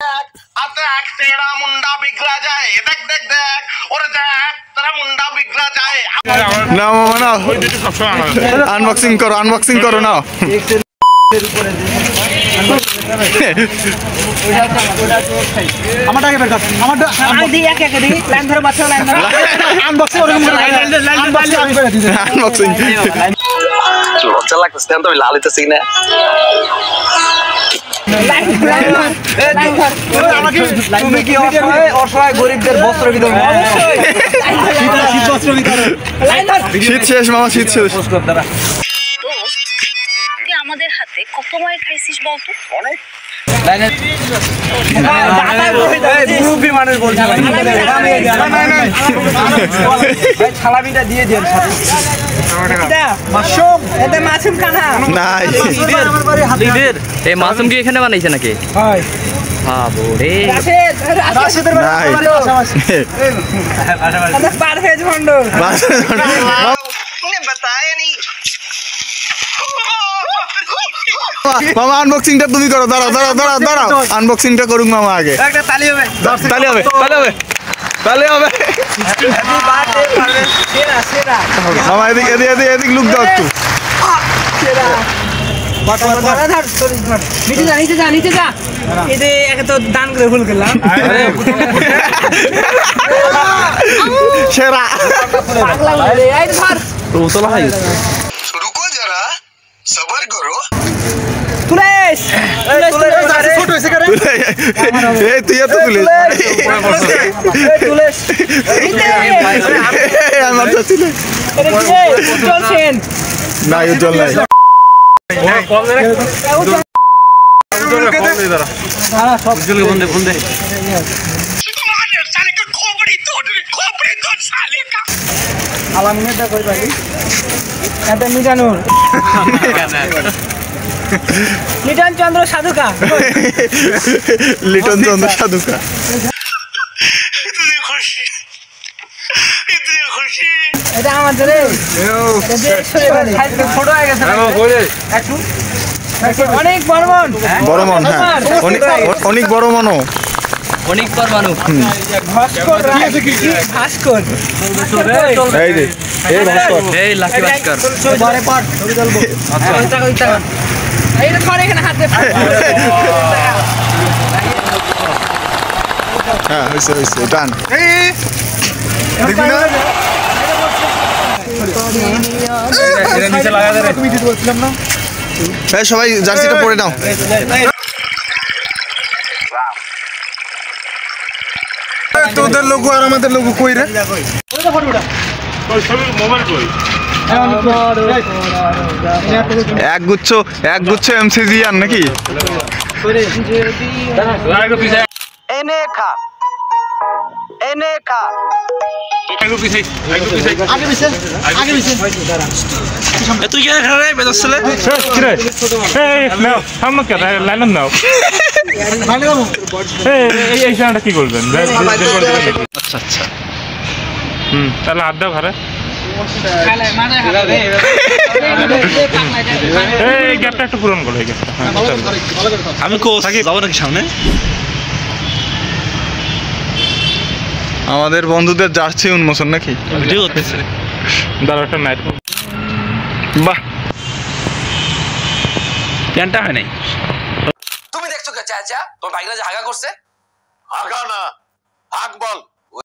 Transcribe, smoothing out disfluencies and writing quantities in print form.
देख तेरा मुंडा बिगड़ा जाए देख देख देख और देख तेरा मुंडा बिगड़ा जाए ना मामा ना अनबॉक्सिंग करो ना আমারটা আগে বের কর আমারটা আমি দিই এক এক দিই লাইন ধরে বাচ্চা লাইন ধরে আনবক্সিং ওরকম করে আনবক্সিং আমি করে দিই আনবক্সিং লজ্জা লাগতেছে আমি লাল হইতেছি না তুমি কি অসহায় গরিবদের বস্ত্র বিতরণ শীত শেষ মামা শীত শেষ তুই আমাদের হাতে কত মাইর খাইছিস বলতো অনেক ছালাবিটা দিয়ে দেন মাসুম কি এখানে বানাইছে নাকি মামা আনবক্সিংটা তুমি করো দাঁড়াও দাঁড়াও দাঁড়াও দাঁড়াও আনবক্সিংটা করুক মামা আগে তালি হবে তালি হবে তালি হবে তালি হবে মামা এদিকে এদিকে এদিকে এদিকে লুক দাও একটু সেরা रुको जरा सबर करो এই তুই এত তুলিস আমার তো ছিল না উজ্জ্বল নাই লিটন চন্দ্র সাধুকা লিটন চন্দ্র সাধুকা এটা আমাদের ছোট হয়ে গেছে অনেক বড় মন বড় মন হ্যাঁ অনেক বড় মনও অনেক পরমাণু ভাস্কর এই রে এই ভাস্কর এই লাকি ভাস্কর এইটা ধরে এখানে হাতে হ্যাঁ হইছে হইছে টান দেখবি না এটা নিচে লাগা দে রে তুমি দিতে বলছিলাম না এই সবাই জার্সিটা পরে নাও তোদের লোগো আর আমাদের লোগো কই রে ওইটা ফটোটা কই সব মোবাইল কই এক গুচ্ছ এমসিজিয়ান নাকি এনে খা তুই কে এখানে রে বেজাচ্ছিলে লাইন নাও এই জায়গাটা কি করবেন আচ্ছা আচ্ছা তাহলে আড্ডা ঘরে এই গ্যাপটা একটু পূরণ করো এই গ্যাপটা আমি কোচ যাবো নাকি সামনে আমাদের বন্ধুদের জার্সি উন্মোচন নাকি ভিডিও করতেছে দাঁড়াটা নাইট বাহ প্যান্টটা হয় নাই তুমি দেখছো কে চাচা তোর বাইকটা যে হাগা করছে हागा ना हाक बल